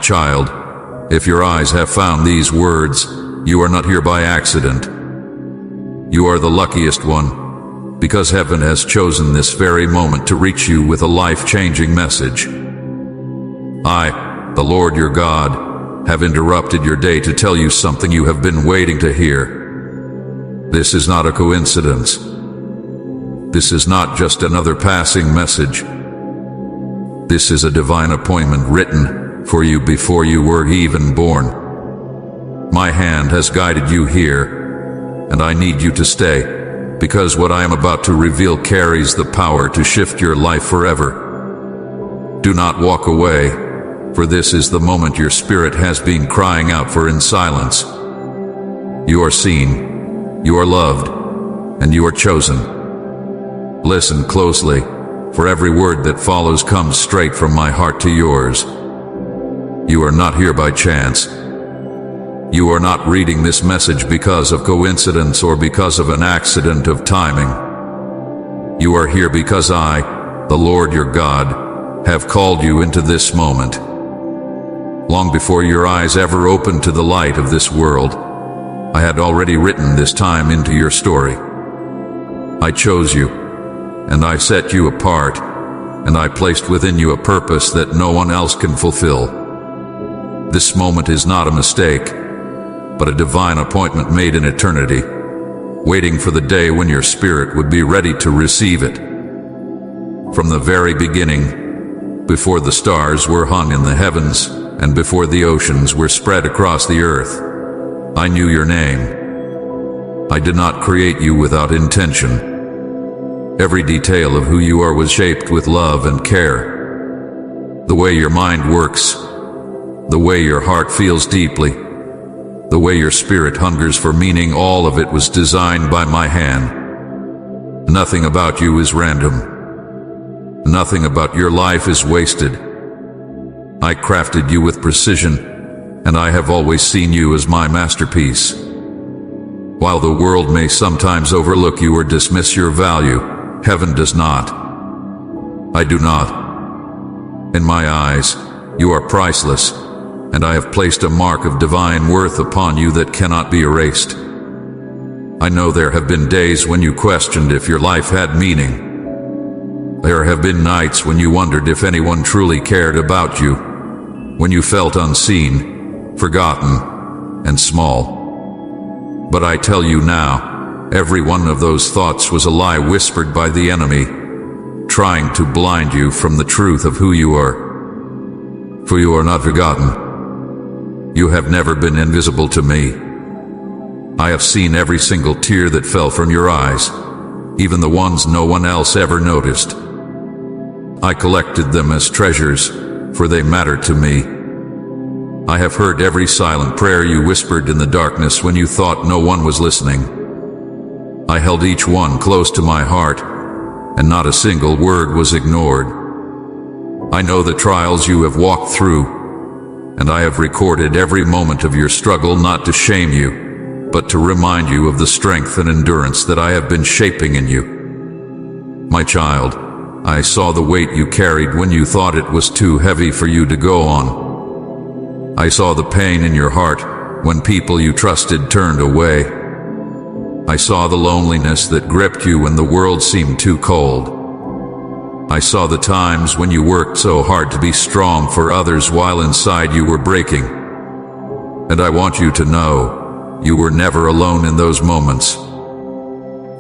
child, if your eyes have found these words, you are not here by accident. You are the luckiest one, because heaven has chosen this very moment to reach you with a life-changing message. I, the Lord your God, have interrupted your day to tell you something you have been waiting to hear. This is not a coincidence. This is not just another passing message. This is a divine appointment written for you before you were even born. My hand has guided you here, and I need you to stay, because what I am about to reveal carries the power to shift your life forever. Do not walk away, for this is the moment your spirit has been crying out for in silence. You are seen, you are loved, and you are chosen. Listen closely, for every word that follows comes straight from my heart to yours. You are not here by chance. You are not reading this message because of coincidence or because of an accident of timing. You are here because I, the Lord your God, have called you into this moment. Long before your eyes ever opened to the light of this world, I had already written this time into your story. I chose you, and I set you apart, and I placed within you a purpose that no one else can fulfill. This moment is not a mistake, but a divine appointment made in eternity, waiting for the day when your spirit would be ready to receive it. From the very beginning, before the stars were hung in the heavens, and before the oceans were spread across the earth, I knew your name. I did not create you without intention. Every detail of who you are was shaped with love and care. The way your mind works, the way your heart feels deeply, the way your spirit hungers for meaning, all of it was designed by my hand. Nothing about you is random. Nothing about your life is wasted. I crafted you with precision, and I have always seen you as my masterpiece. While the world may sometimes overlook you or dismiss your value, heaven does not. I do not. In my eyes, you are priceless, and I have placed a mark of divine worth upon you that cannot be erased. I know there have been days when you questioned if your life had meaning. There have been nights when you wondered if anyone truly cared about you, when you felt unseen, forgotten, and small. But I tell you now, every one of those thoughts was a lie whispered by the enemy, trying to blind you from the truth of who you are. For you are not forgotten. You have never been invisible to me. I have seen every single tear that fell from your eyes, even the ones no one else ever noticed. I collected them as treasures, for they matter to me. I have heard every silent prayer you whispered in the darkness when you thought no one was listening. I held each one close to my heart, and not a single word was ignored. I know the trials you have walked through, and I have recorded every moment of your struggle, not to shame you, but to remind you of the strength and endurance that I have been shaping in you. My child, I saw the weight you carried when you thought it was too heavy for you to go on. I saw the pain in your heart when people you trusted turned away. I saw the loneliness that gripped you when the world seemed too cold. I saw the times when you worked so hard to be strong for others while inside you were breaking. And I want you to know, you were never alone in those moments.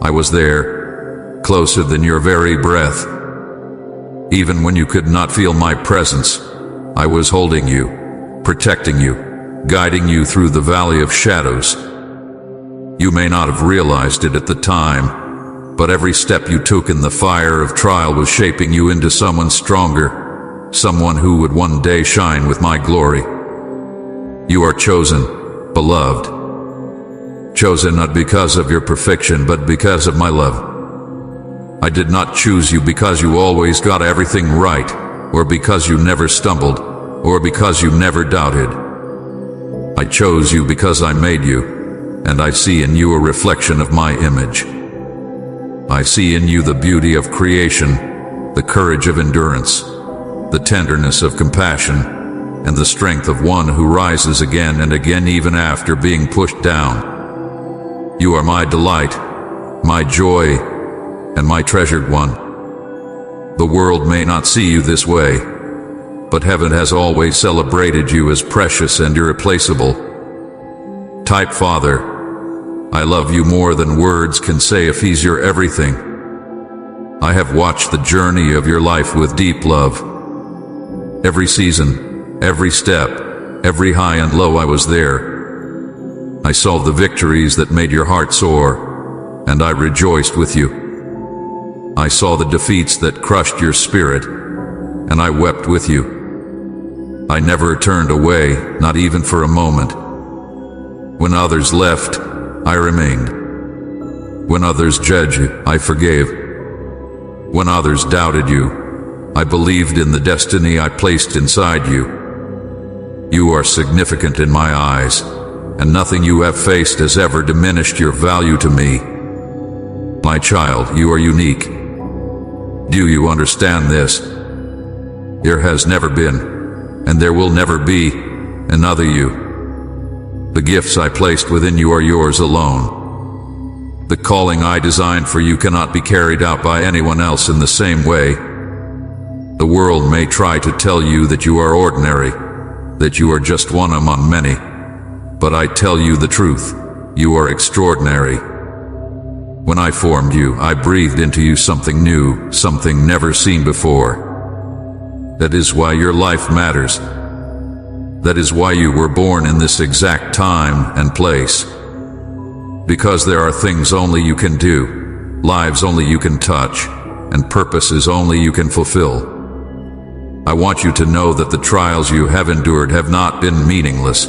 I was there, closer than your very breath. Even when you could not feel my presence, I was holding you, protecting you, guiding you through the valley of shadows. You may not have realized it at the time, but every step you took in the fire of trial was shaping you into someone stronger, someone who would one day shine with my glory. You are chosen, beloved. Chosen not because of your perfection, but because of my love. I did not choose you because you always got everything right, or because you never stumbled, or because you never doubted. I chose you because I made you, and I see in you a reflection of my image. I see in you the beauty of creation, the courage of endurance, the tenderness of compassion, and the strength of one who rises again and again even after being pushed down. You are my delight, my joy, and my treasured one. The world may not see you this way, but heaven has always celebrated you as precious and irreplaceable. Type Father, I love you more than words can say if He's your everything. I have watched the journey of your life with deep love. Every season, every step, every high and low, I was there. I saw the victories that made your heart soar, and I rejoiced with you. I saw the defeats that crushed your spirit, and I wept with you. I never turned away, not even for a moment. When others left, I remained. When others judged you, I forgave. When others doubted you, I believed in the destiny I placed inside you. You are significant in my eyes, and nothing you have faced has ever diminished your value to me. My child, you are unique. Do you understand this? There has never been, and there will never be, another you. The gifts I placed within you are yours alone. The calling I designed for you cannot be carried out by anyone else in the same way. The world may try to tell you that you are ordinary, that you are just one among many. But I tell you the truth, you are extraordinary. When I formed you, I breathed into you something new, something never seen before. That is why your life matters. That is why you were born in this exact time and place. Because there are things only you can do, lives only you can touch, and purposes only you can fulfill. I want you to know that the trials you have endured have not been meaningless.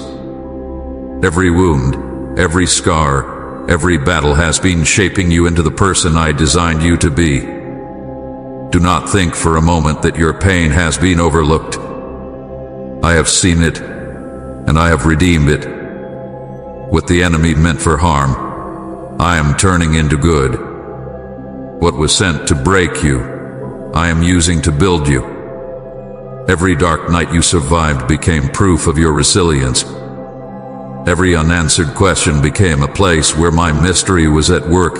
Every wound, every scar, every battle has been shaping you into the person I designed you to be. Do not think for a moment that your pain has been overlooked. I have seen it, and I have redeemed it. What the enemy meant for harm, I am turning into good. What was sent to break you, I am using to build you. Every dark night you survived became proof of your resilience. Every unanswered question became a place where my mystery was at work.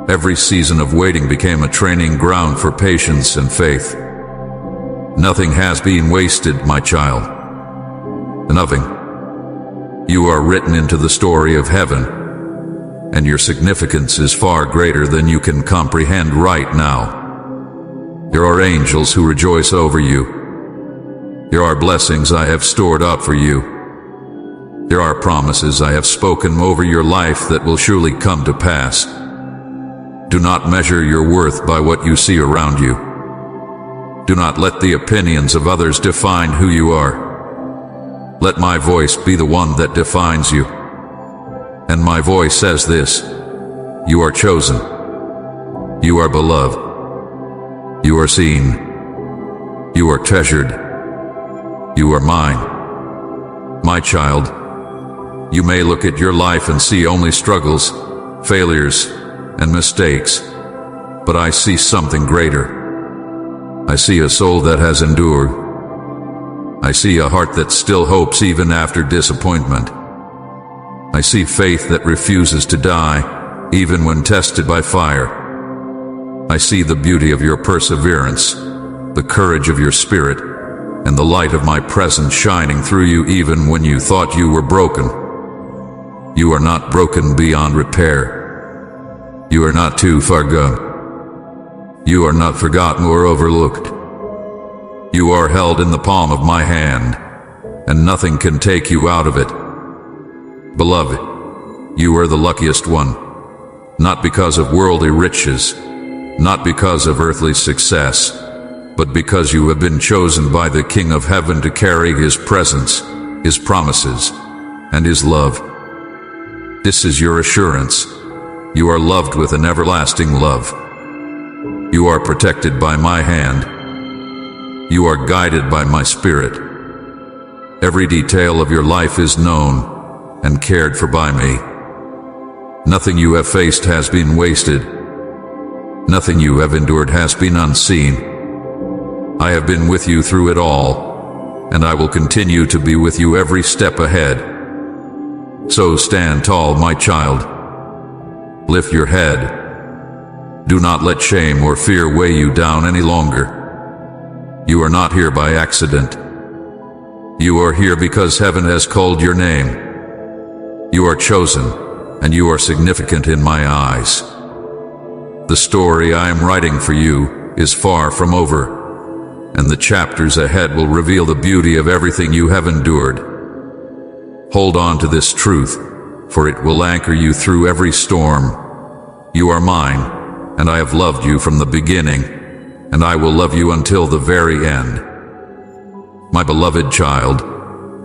Every season of waiting became a training ground for patience and faith. Nothing has been wasted, my child. Nothing. You are written into the story of heaven, and your significance is far greater than you can comprehend right now. There are angels who rejoice over you. There are blessings I have stored up for you. There are promises I have spoken over your life that will surely come to pass. Do not measure your worth by what you see around you. Do not let the opinions of others define who you are. Let my voice be the one that defines you. And my voice says this: you are chosen. You are beloved. You are seen. You are treasured. You are mine. My child, you may look at your life and see only struggles, failures, and mistakes, but I see something greater. I see a soul that has endured. I see a heart that still hopes even after disappointment. I see faith that refuses to die, even when tested by fire. I see the beauty of your perseverance, the courage of your spirit, and the light of my presence shining through you even when you thought you were broken. You are not broken beyond repair. You are not too far gone. You are not forgotten or overlooked. You are held in the palm of my hand, and nothing can take you out of it. Beloved, you are the luckiest one, not because of worldly riches, not because of earthly success, but because you have been chosen by the King of Heaven to carry His presence, His promises, and His love. This is your assurance. You are loved with an everlasting love. You are protected by my hand. You are guided by my spirit. Every detail of your life is known and cared for by me. Nothing you have faced has been wasted. Nothing you have endured has been unseen. I have been with you through it all, and I will continue to be with you every step ahead. So stand tall, my child. Lift your head. Do not let shame or fear weigh you down any longer. You are not here by accident. You are here because heaven has called your name. You are chosen, and you are significant in my eyes. The story I am writing for you is far from over, and the chapters ahead will reveal the beauty of everything you have endured. Hold on to this truth, for it will anchor you through every storm. You are mine, and I have loved you from the beginning, and I will love you until the very end. My beloved child,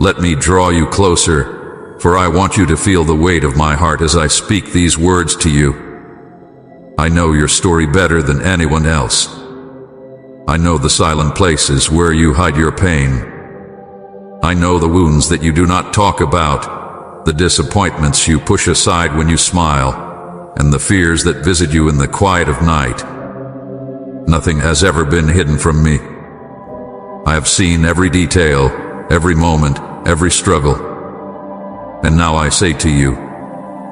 let me draw you closer, for I want you to feel the weight of my heart as I speak these words to you. I know your story better than anyone else. I know the silent places where you hide your pain. I know the wounds that you do not talk about, the disappointments you push aside when you smile, and the fears that visit you in the quiet of night. Nothing has ever been hidden from me. I have seen every detail, every moment, every struggle. And now I say to you,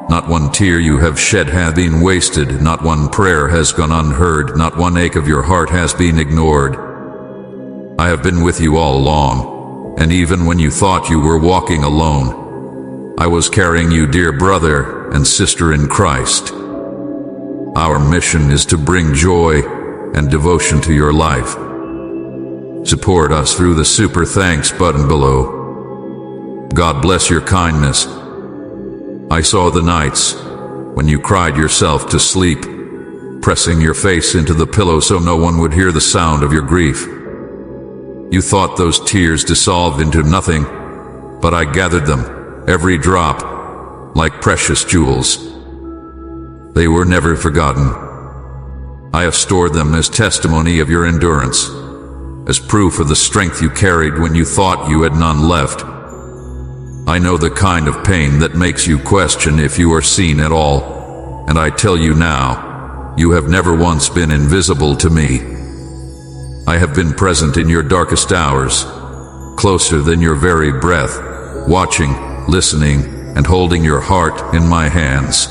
not one tear you have shed has been wasted, not one prayer has gone unheard, not one ache of your heart has been ignored. I have been with you all along, and even when you thought you were walking alone, I was carrying you, dear brother and sister in Christ. Our mission is to bring joy and devotion to your life. Support us through the super thanks button below. God bless your kindness. I saw the nights when you cried yourself to sleep, pressing your face into the pillow so no one would hear the sound of your grief. You thought those tears dissolved into nothing, but I gathered them, every drop, like precious jewels. They were never forgotten. I have stored them as testimony of your endurance, as proof of the strength you carried when you thought you had none left. I know the kind of pain that makes you question if you are seen at all, and I tell you now, you have never once been invisible to me. I have been present in your darkest hours, closer than your very breath, watching, listening, and holding your heart in my hands.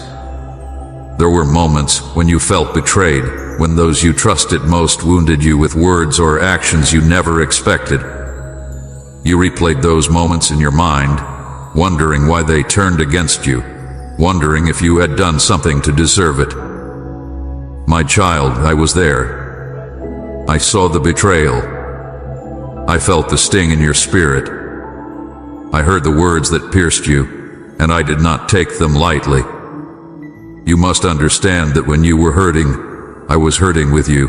There were moments when you felt betrayed, when those you trusted most wounded you with words or actions you never expected. You replayed those moments in your mind, wondering why they turned against you, wondering if you had done something to deserve it. My child, I was there. I saw the betrayal. I felt the sting in your spirit. I heard the words that pierced you, and I did not take them lightly. You must understand that when you were hurting, I was hurting with you.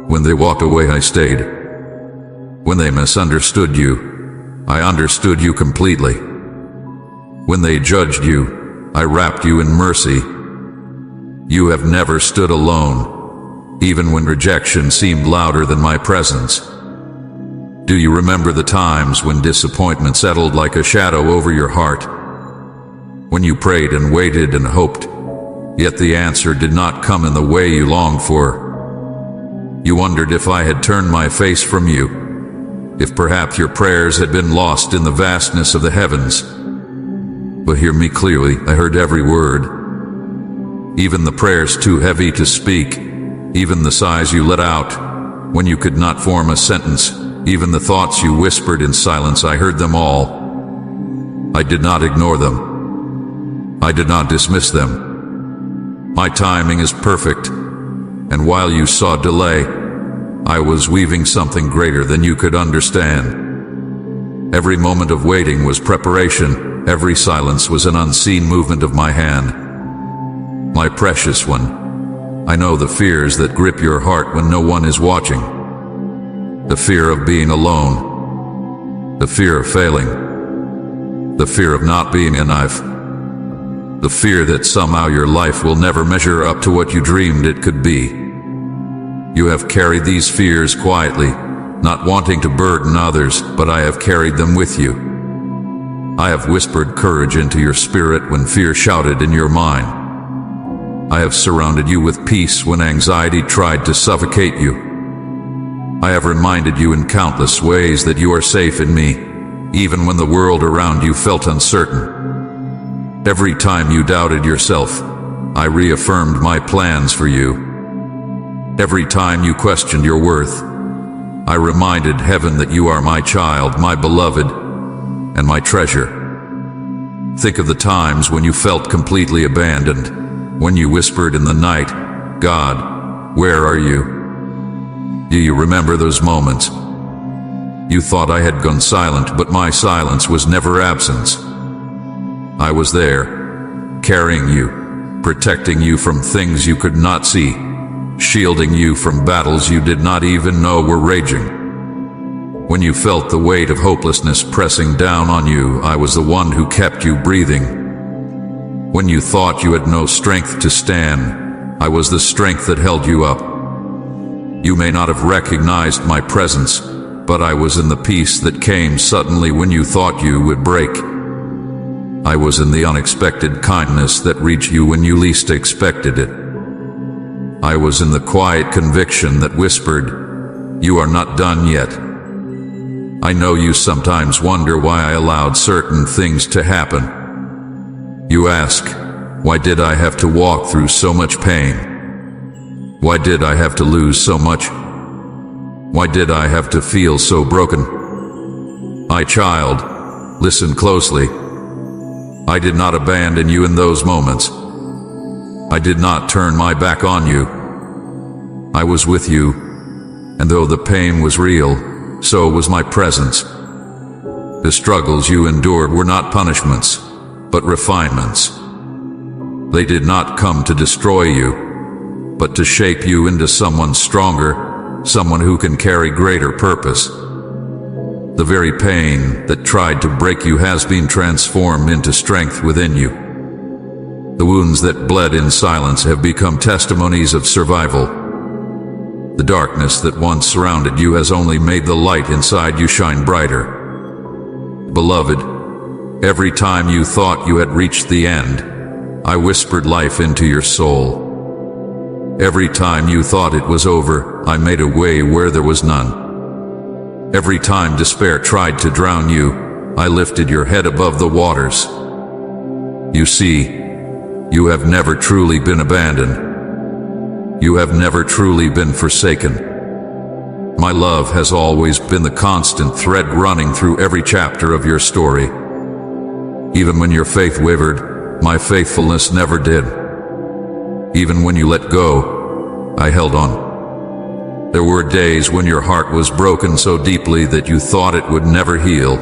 When they walked away, I stayed. When they misunderstood you, I understood you completely. When they judged you, I wrapped you in mercy. You have never stood alone, even when rejection seemed louder than my presence. Do you remember the times when disappointment settled like a shadow over your heart? When you prayed and waited and hoped, yet the answer did not come in the way you longed for. You wondered if I had turned my face from you, if perhaps your prayers had been lost in the vastness of the heavens. But hear me clearly, I heard every word. Even the prayers too heavy to speak, even the sighs you let out when you could not form a sentence, even the thoughts you whispered in silence, I heard them all. I did not ignore them. I did not dismiss them. My timing is perfect, and while you saw delay, I was weaving something greater than you could understand. Every moment of waiting was preparation. Every silence was an unseen movement of my hand. My precious one, I know the fears that grip your heart when no one is watching. The fear of being alone. The fear of failing. The fear of not being enough. The fear that somehow your life will never measure up to what you dreamed it could be. You have carried these fears quietly, not wanting to burden others, but I have carried them with you. I have whispered courage into your spirit when fear shouted in your mind. I have surrounded you with peace when anxiety tried to suffocate you. I have reminded you in countless ways that you are safe in me, even when the world around you felt uncertain. Every time you doubted yourself, I reaffirmed my plans for you. Every time you questioned your worth, I reminded heaven that you are my child, my beloved, and my treasure. Think of the times when you felt completely abandoned, when you whispered in the night, "God, where are you?" Do you remember those moments? You thought I had gone silent, but my silence was never absence. I was there, carrying you, protecting you from things you could not see, shielding you from battles you did not even know were raging. When you felt the weight of hopelessness pressing down on you, I was the one who kept you breathing. When you thought you had no strength to stand, I was the strength that held you up. You may not have recognized my presence, but I was in the peace that came suddenly when you thought you would break. I was in the unexpected kindness that reached you when you least expected it. I was in the quiet conviction that whispered, "You are not done yet." I know you sometimes wonder why I allowed certain things to happen. You ask, why did I have to walk through so much pain? Why did I have to lose so much? Why did I have to feel so broken? My child, listen closely. I did not abandon you in those moments. I did not turn my back on you. I was with you, and though the pain was real, so was my presence. The struggles you endured were not punishments, but refinements. They did not come to destroy you, but to shape you into someone stronger, someone who can carry greater purpose. The very pain that tried to break you has been transformed into strength within you. The wounds that bled in silence have become testimonies of survival. The darkness that once surrounded you has only made the light inside you shine brighter. Beloved, every time you thought you had reached the end, I whispered life into your soul. Every time you thought it was over, I made a way where there was none. Every time despair tried to drown you, I lifted your head above the waters. You see, you have never truly been abandoned. You have never truly been forsaken. My love has always been the constant thread running through every chapter of your story. Even when your faith wavered, my faithfulness never did. Even when you let go, I held on. There were days when your heart was broken so deeply that you thought it would never heal.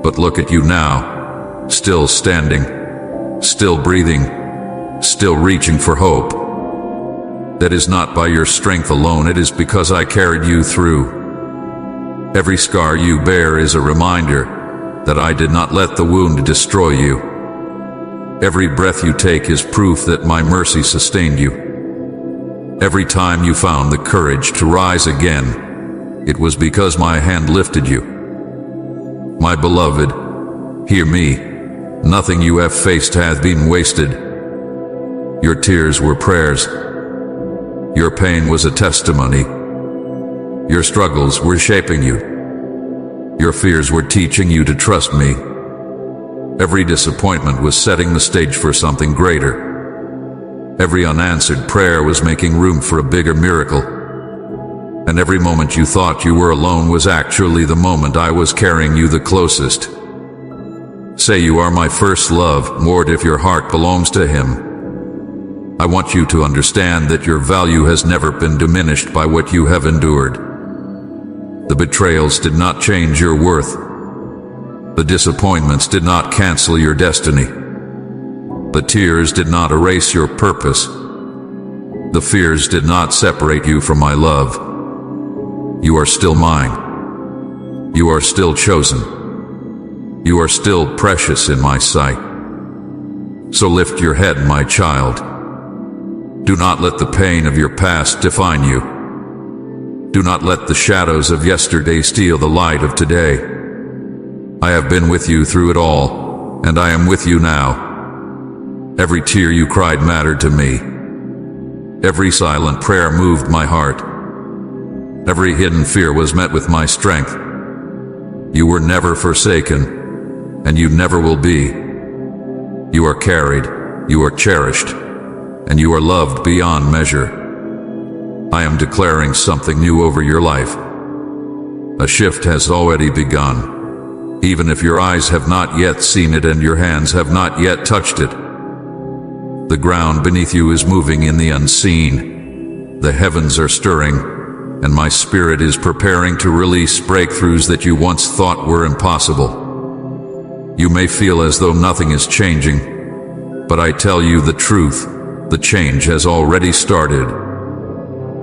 But look at you now, still standing, still breathing, still reaching for hope. That is not by your strength alone, it is because I carried you through. Every scar you bear is a reminder that I did not let the wound destroy you. Every breath you take is proof that my mercy sustained you. Every time you found the courage to rise again, it was because my hand lifted you. My beloved, hear me. Nothing you have faced hath been wasted. Your tears were prayers. Your pain was a testimony. Your struggles were shaping you. Your fears were teaching you to trust me. Every disappointment was setting the stage for something greater. Every unanswered prayer was making room for a bigger miracle. And every moment you thought you were alone was actually the moment I was carrying you the closest. Say you are my first love, Lord, if your heart belongs to Him. I want you to understand that your value has never been diminished by what you have endured. The betrayals did not change your worth. The disappointments did not cancel your destiny. The tears did not erase your purpose. The fears did not separate you from my love. You are still mine. You are still chosen. You are still precious in my sight. So lift your head, my child. Do not let the pain of your past define you. Do not let the shadows of yesterday steal the light of today. I have been with you through it all, and I am with you now. Every tear you cried mattered to me. Every silent prayer moved my heart. Every hidden fear was met with my strength. You were never forsaken, and you never will be. You are carried, you are cherished, and you are loved beyond measure. I am declaring something new over your life. A shift has already begun, even if your eyes have not yet seen it and your hands have not yet touched it. The ground beneath you is moving in the unseen. The heavens are stirring, and my spirit is preparing to release breakthroughs that you once thought were impossible. You may feel as though nothing is changing, but I tell you the truth, the change has already started.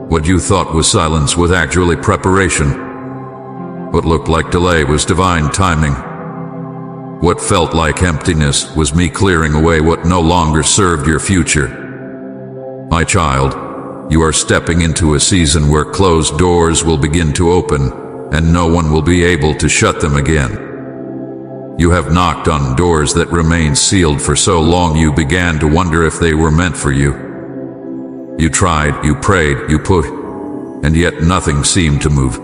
What you thought was silence was actually preparation. What looked like delay was divine timing. What felt like emptiness was me clearing away what no longer served your future. My child, you are stepping into a season where closed doors will begin to open, and no one will be able to shut them again. You have knocked on doors that remained sealed for so long you began to wonder if they were meant for you. You tried, you prayed, you pushed, and yet nothing seemed to move.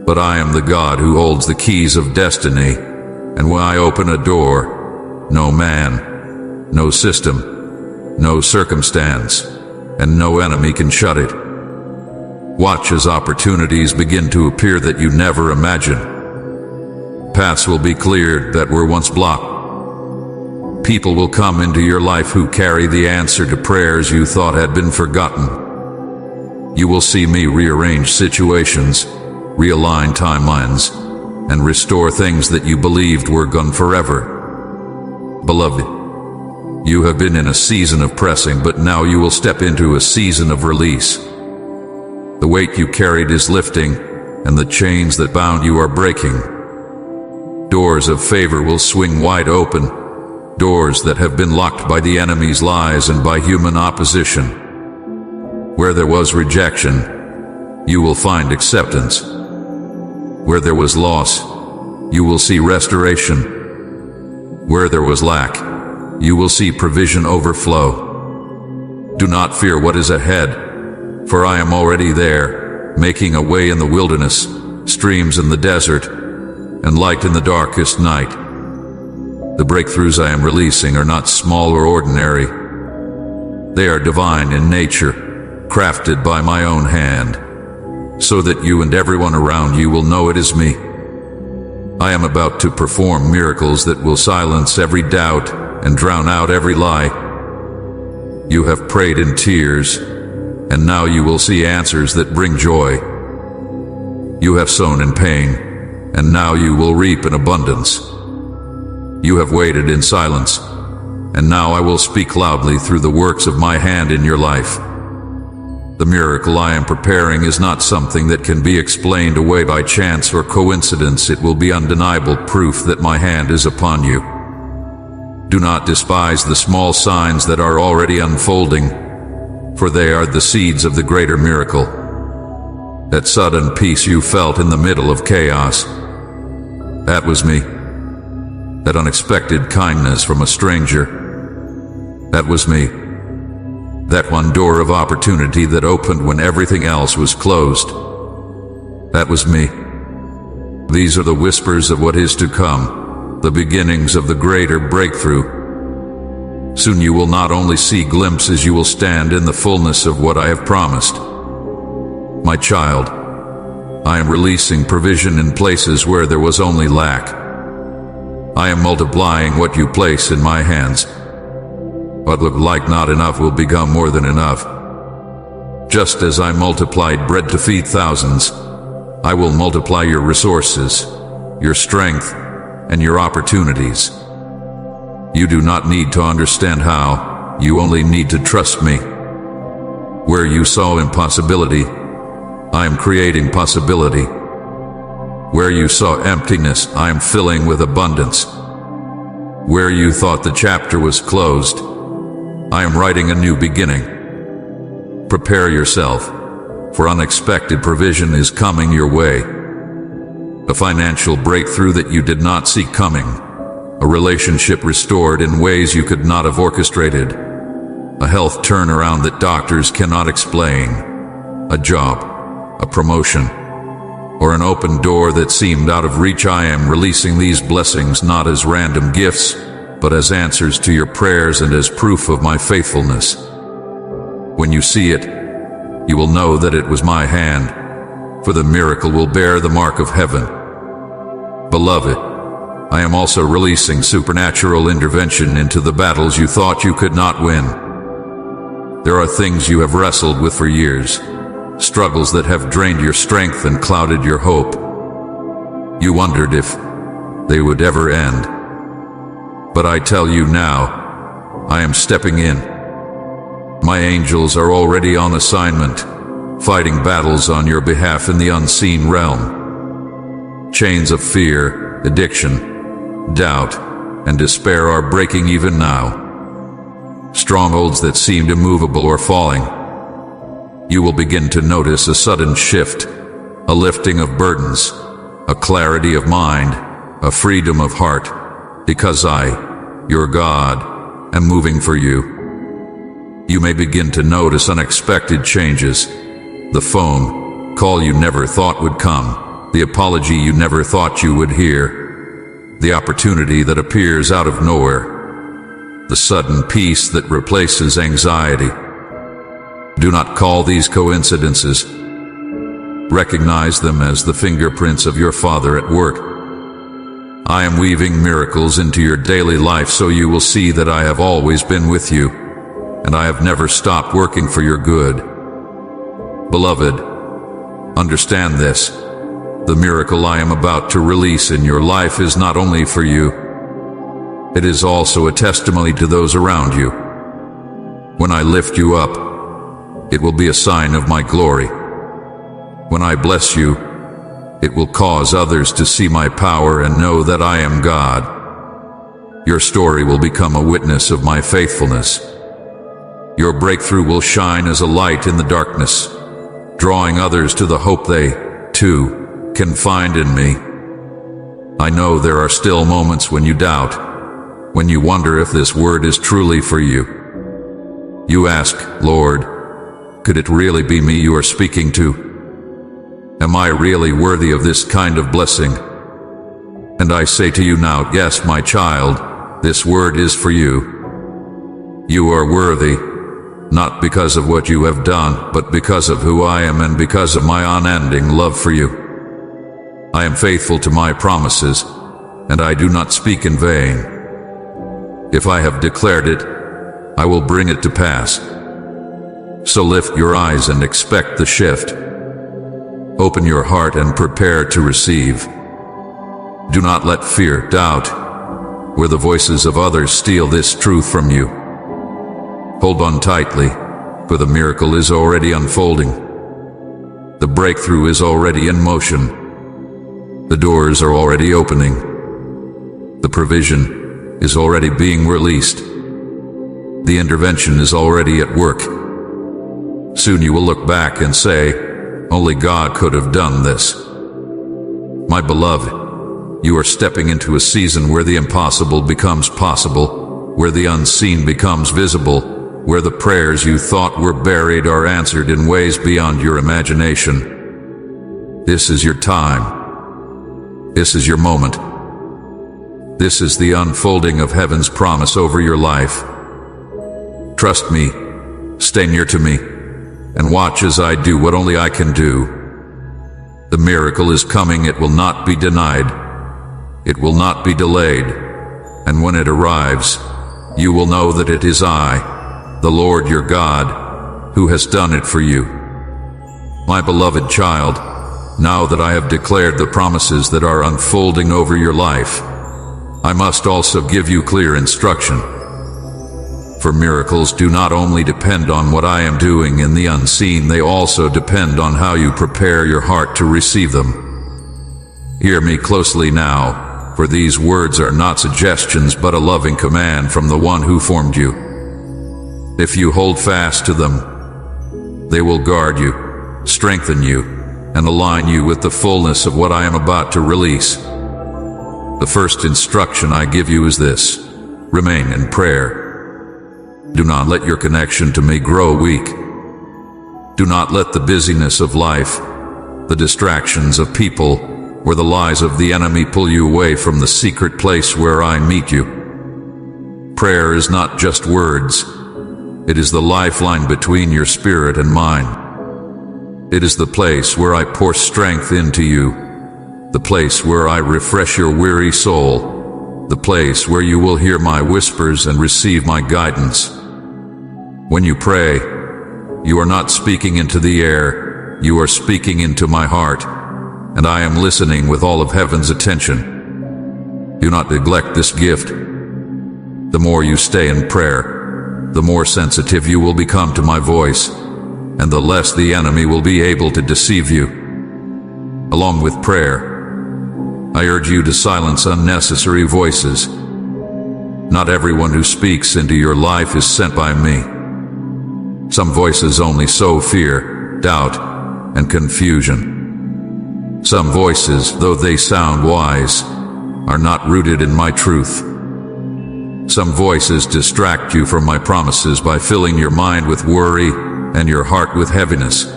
But I am the God who holds the keys of destiny, and when I open a door, no man, no system, no circumstance, and no enemy can shut it. Watch as opportunities begin to appear that you never imagined. Paths will be cleared that were once blocked. People will come into your life who carry the answer to prayers you thought had been forgotten. You will see me rearrange situations, realign timelines, and restore things that you believed were gone forever. Beloved, you have been in a season of pressing, but now you will step into a season of release. The weight you carried is lifting, and the chains that bound you are breaking. Doors of favor will swing wide open, doors that have been locked by the enemy's lies and by human opposition. Where there was rejection, you will find acceptance. Where there was loss, you will see restoration. Where there was lack, you will see provision overflow. Do not fear what is ahead, for I am already there, making a way in the wilderness, streams in the desert, and light in the darkest night. The breakthroughs I am releasing are not small or ordinary. They are divine in nature, crafted by my own hand, so that you and everyone around you will know it is me. I am about to perform miracles that will silence every doubt and drown out every lie. You have prayed in tears, and now you will see answers that bring joy. You have sown in pain, and now you will reap in abundance. You have waited in silence, and now I will speak loudly through the works of my hand in your life. The miracle I am preparing is not something that can be explained away by chance or coincidence. It will be undeniable proof that my hand is upon you. Do not despise the small signs that are already unfolding, for they are the seeds of the greater miracle. That sudden peace you felt in the middle of chaos, that was me. That unexpected kindness from a stranger, that was me. That one door of opportunity that opened when everything else was closed, that was me. These are the whispers of what is to come, the beginnings of the greater breakthrough. Soon you will not only see glimpses, you will stand in the fullness of what I have promised. My child, I am releasing provision in places where there was only lack. I am multiplying what you place in my hands. What looked like not enough will become more than enough. Just as I multiplied bread to feed thousands, I will multiply your resources, your strength, and your opportunities. You do not need to understand how, you only need to trust me. Where you saw impossibility, I am creating possibility. Where you saw emptiness, I am filling with abundance. Where you thought the chapter was closed, I am writing a new beginning. Prepare yourself, for unexpected provision is coming your way. A financial breakthrough that you did not see coming. A relationship restored in ways you could not have orchestrated. A health turnaround that doctors cannot explain. A job, a promotion, or an open door that seemed out of reach. I am releasing these blessings not as random gifts, but as answers to your prayers and as proof of my faithfulness. When you see it, you will know that it was my hand, for the miracle will bear the mark of heaven. Beloved, I am also releasing supernatural intervention into the battles you thought you could not win. There are things you have wrestled with for years, struggles that have drained your strength and clouded your hope. You wondered if they would ever end. But I tell you now, I am stepping in. My angels are already on assignment, fighting battles on your behalf in the unseen realm. Chains of fear, addiction, doubt, and despair are breaking even now. Strongholds that seemed immovable are falling. You will begin to notice a sudden shift, a lifting of burdens, a clarity of mind, a freedom of heart, because I, your God, am moving for you. You may begin to notice unexpected changes. The phone call you never thought would come, the apology you never thought you would hear, the opportunity that appears out of nowhere, the sudden peace that replaces anxiety. Do not call these coincidences. Recognize them as the fingerprints of your Father at work. I am weaving miracles into your daily life so you will see that I have always been with you, and I have never stopped working for your good. Beloved, understand this. The miracle I am about to release in your life is not only for you, it is also a testimony to those around you. When I lift you up, it will be a sign of my glory. When I bless you, it will cause others to see my power and know that I am God. Your story will become a witness of my faithfulness. Your breakthrough will shine as a light in the darkness, drawing others to the hope they, too, can find in me. I know there are still moments when you doubt, when you wonder if this word is truly for you. You ask, Lord, could it really be me you are speaking to? Am I really worthy of this kind of blessing? And I say to you now, yes, my child, this word is for you. You are worthy, not because of what you have done, but because of who I am and because of my unending love for you. I am faithful to my promises, and I do not speak in vain. If I have declared it, I will bring it to pass. So lift your eyes and expect the shift. Open your heart and prepare to receive. Do not let fear, doubt, or the voices of others steal this truth from you. Hold on tightly, for the miracle is already unfolding. The breakthrough is already in motion. The doors are already opening. The provision is already being released. The intervention is already at work. Soon you will look back and say, only God could have done this. My beloved, you are stepping into a season where the impossible becomes possible, where the unseen becomes visible, where the prayers you thought were buried are answered in ways beyond your imagination. This is your time. This is your moment. This is the unfolding of heaven's promise over your life. Trust me, stay near to me, and watch as I do what only I can do. The miracle is coming. It will not be denied. It will not be delayed. And when it arrives, you will know that it is I, the Lord your God, who has done it for you. My beloved child, now that I have declared the promises that are unfolding over your life, I must also give you clear instruction. For miracles do not only depend on what I am doing in the unseen, they also depend on how you prepare your heart to receive them. Hear me closely now, for these words are not suggestions but a loving command from the one who formed you. If you hold fast to them, they will guard you, strengthen you, and align you with the fullness of what I am about to release. The first instruction I give you is this: remain in prayer. Do not let your connection to me grow weak. Do not let the busyness of life, the distractions of people, or the lies of the enemy pull you away from the secret place where I meet you. Prayer is not just words. It is the lifeline between your spirit and mine. It is the place where I pour strength into you, the place where I refresh your weary soul, the place where you will hear my whispers and receive my guidance. When you pray, you are not speaking into the air, you are speaking into my heart, and I am listening with all of heaven's attention. Do not neglect this gift. The more you stay in prayer, the more sensitive you will become to my voice, and the less the enemy will be able to deceive you. Along with prayer, I urge you to silence unnecessary voices. Not everyone who speaks into your life is sent by me. Some voices only sow fear, doubt, and confusion. Some voices, though they sound wise, are not rooted in my truth. Some voices distract you from my promises by filling your mind with worry and your heart with heaviness.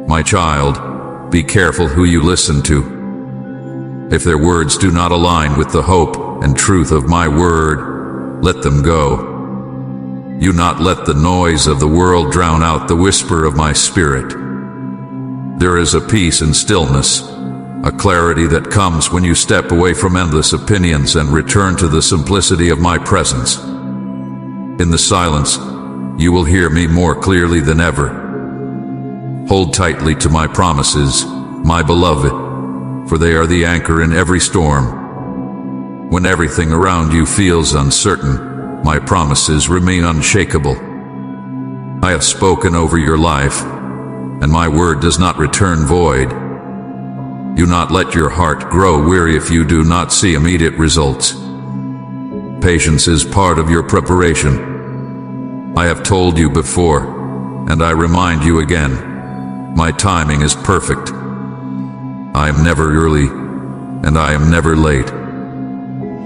My child, be careful who you listen to. If their words do not align with the hope and truth of my word, let them go. Do not let the noise of the world drown out the whisper of my spirit. There is a peace and stillness, a clarity that comes when you step away from endless opinions and return to the simplicity of my presence. In the silence, you will hear me more clearly than ever. Hold tightly to my promises, my beloved, for they are the anchor in every storm. When everything around you feels uncertain, my promises remain unshakable. I have spoken over your life, and my word does not return void. Do not let your heart grow weary if you do not see immediate results. Patience is part of your preparation. I have told you before, and I remind you again, my timing is perfect. I am never early, and I am never late.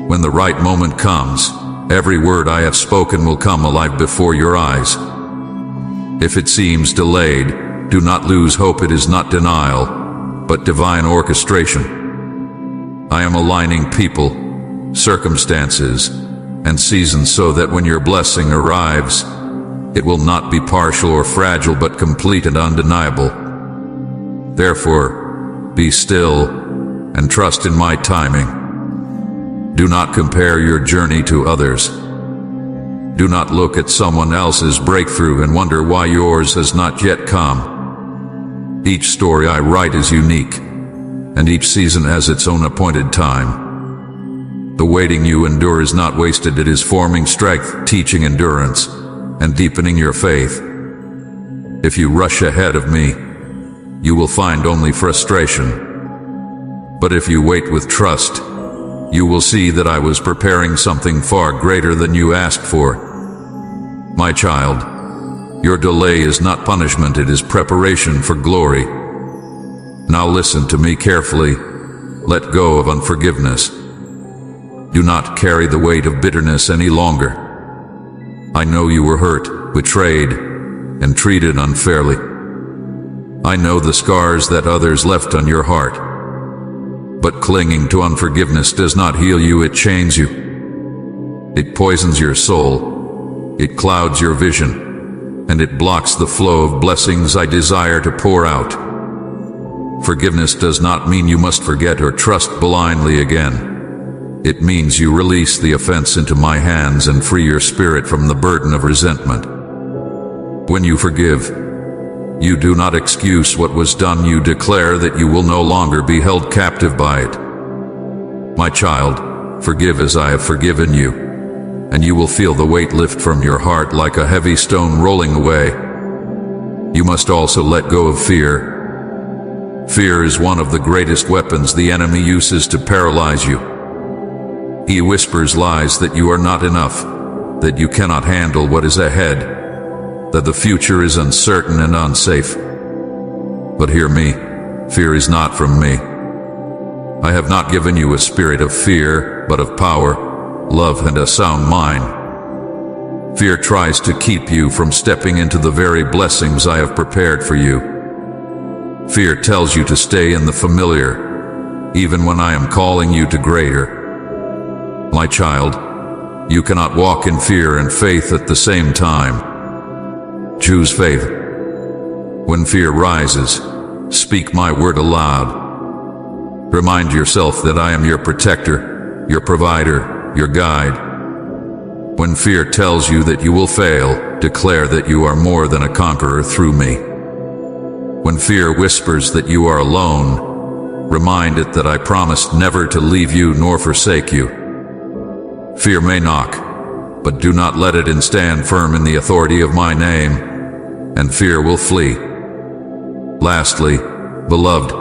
When the right moment comes, every word I have spoken will come alive before your eyes. If it seems delayed, do not lose hope. It is not denial, but divine orchestration. I am aligning people, circumstances, and seasons so that when your blessing arrives, it will not be partial or fragile, but complete and undeniable. Therefore, be still and trust in my timing. Do not compare your journey to others. Do not look at someone else's breakthrough and wonder why yours has not yet come. Each story I write is unique, and each season has its own appointed time. The waiting you endure is not wasted. It is forming strength, teaching endurance, and deepening your faith. If you rush ahead of me, you will find only frustration. But if you wait with trust, you will see that I was preparing something far greater than you asked for. My child, your delay is not punishment, it is preparation for glory. Now listen to me carefully. Let go of unforgiveness. Do not carry the weight of bitterness any longer. I know you were hurt, betrayed, and treated unfairly. I know the scars that others left on your heart. But clinging to unforgiveness does not heal you, it chains you. It poisons your soul, it clouds your vision, and it blocks the flow of blessings I desire to pour out. Forgiveness does not mean you must forget or trust blindly again. It means you release the offense into my hands and free your spirit from the burden of resentment. When you forgive, you do not excuse what was done, you declare that you will no longer be held captive by it. My child, forgive as I have forgiven you, and you will feel the weight lift from your heart like a heavy stone rolling away. You must also let go of fear. Fear is one of the greatest weapons the enemy uses to paralyze you. He whispers lies that you are not enough, that you cannot handle what is ahead, that the future is uncertain and unsafe. But hear me, fear is not from me. I have not given you a spirit of fear, but of power, love, and a sound mind. Fear tries to keep you from stepping into the very blessings I have prepared for you. Fear tells you to stay in the familiar, even when I am calling you to greater. My child, you cannot walk in fear and faith at the same time. Choose faith. When fear rises, speak my word aloud. Remind yourself that I am your protector, your provider, your guide. When fear tells you that you will fail, declare that you are more than a conqueror through me. When fear whispers that you are alone, remind it that I promised never to leave you nor forsake you. Fear may knock, but do not let it in. Stand firm in the authority of my name, and fear will flee. Lastly, beloved,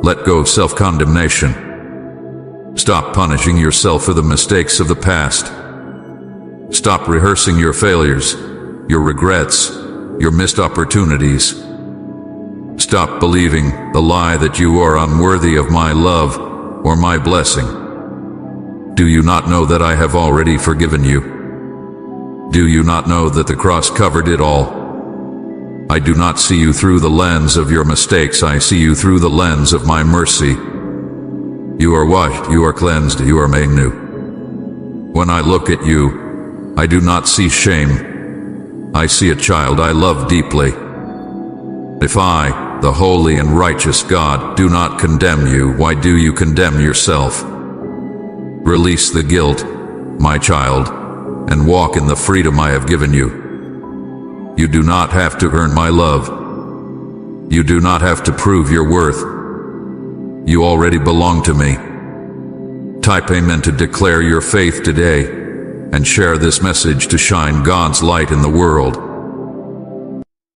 let go of self-condemnation. Stop punishing yourself for the mistakes of the past. Stop rehearsing your failures, your regrets, your missed opportunities. Stop believing the lie that you are unworthy of my love or my blessing. Do you not know that I have already forgiven you? Do you not know that the cross covered it all? I do not see you through the lens of your mistakes. I see you through the lens of my mercy. You are washed, you are cleansed, you are made new. When I look at you, I do not see shame. I see a child I love deeply. If I, the holy and righteous God, do not condemn you, why do you condemn yourself? Release the guilt, my child, and walk in the freedom I have given you. You do not have to earn my love. You do not have to prove your worth. You already belong to me. Type Amen to declare your faith today, and share this message to shine God's light in the world.